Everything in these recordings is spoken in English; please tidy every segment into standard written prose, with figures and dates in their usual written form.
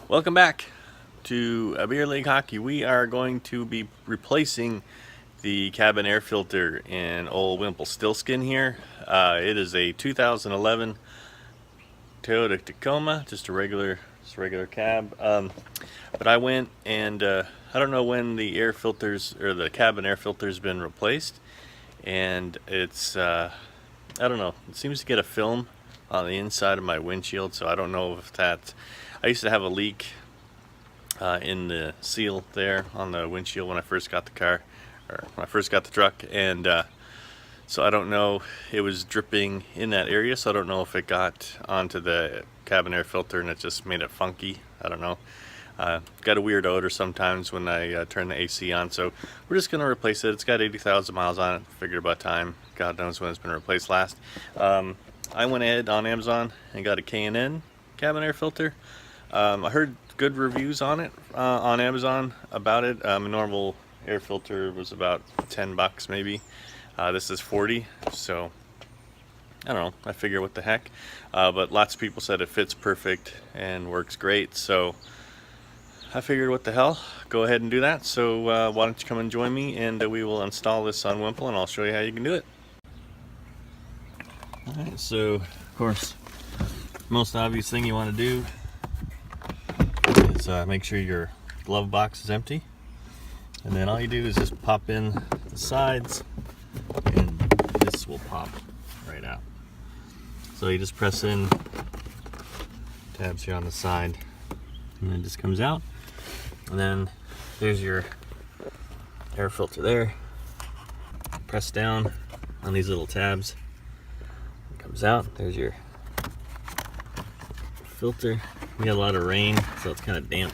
Welcome back to Beer League Hockey. We are going to be replacing the cabin air filter in old Wimple Stillskin here. It is a 2011 Toyota Tacoma, just a regular cab. But I went and I don't know when the air filters or the cabin air filter's been replaced, and it's I don't know. It seems to get a film on the inside of my windshield, so I don't know if that's. I used to have a leak in the seal there on the windshield when I first got the car, or when I first got the truck, and so I don't know, it was dripping in that area, so I don't know if it got onto the cabin air filter and it just made it funky. I don't know. Got a weird odor sometimes when I turn the AC on, so we're just going to replace it. It's got 80,000 miles on it. Figured about time. God knows when it's been replaced last. I went ahead on Amazon and got a K&N cabin air filter. I heard good reviews on it on Amazon about it. A normal air filter was about $10 maybe. This is 40, so I don't know. I figure what the heck. But lots of people said it fits perfect and works great, so I figured what the hell, go ahead and do that. So why don't you come and join me, and we will install this on Wimple, and I'll show you how you can do it. Alright, so of course, most obvious thing you want to do is make sure your glove box is empty, and then all you do is just pop in the sides, and this will pop right out. So you just press in tabs here on the side, and then it just comes out, and then there's your air filter there. Press down on these little tabs, it comes out. There's your filter. We got a lot of rain, so it's kind of damp,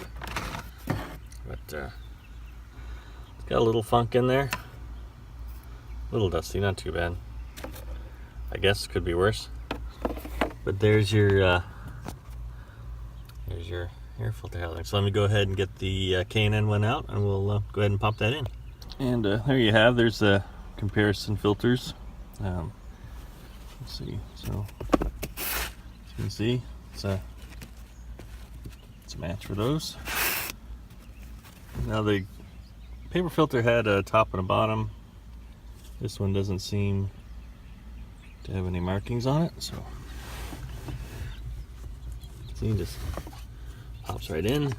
but it's got a little funk in there, a little dusty, not too bad. I guess could be worse. But there's your air filter housing. So let me go ahead and get the K&N one out, and we'll go ahead and pop that in. And there you have. There's the comparison filters. Let's see. So as you can see, it's a match for those. Now the paper filter had a top and a bottom. This one doesn't seem to have any markings on it, so see, just pops right in.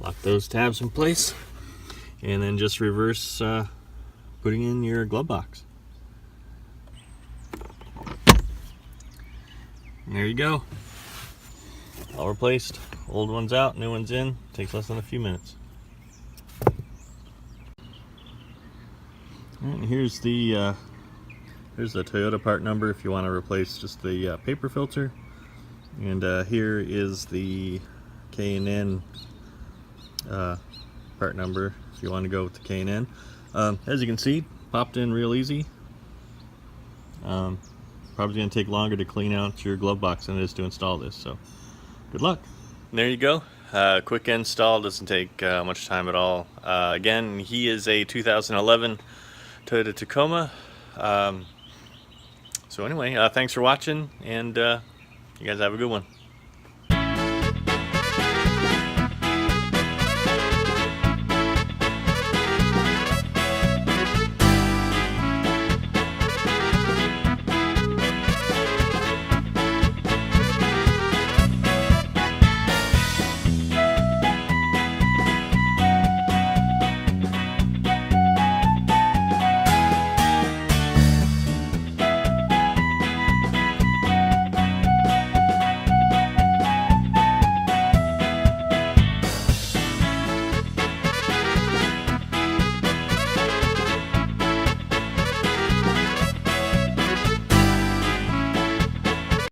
Lock those tabs in place, and then just reverse putting in your glove box. And there you go. All replaced. Old one's out, new one's in. Takes less than a few minutes. And here's the Toyota part number if you want to replace just the paper filter. And here is the K&N part number if you want to go with the K&N. As you can see, popped in real easy. Probably going to take longer to clean out your glove box than it is to install this, so good luck. There you go. Quick install, doesn't take much time at all. Again, he is a 2011 Toyota Tacoma. So anyway, thanks for watching, and you guys have a good one.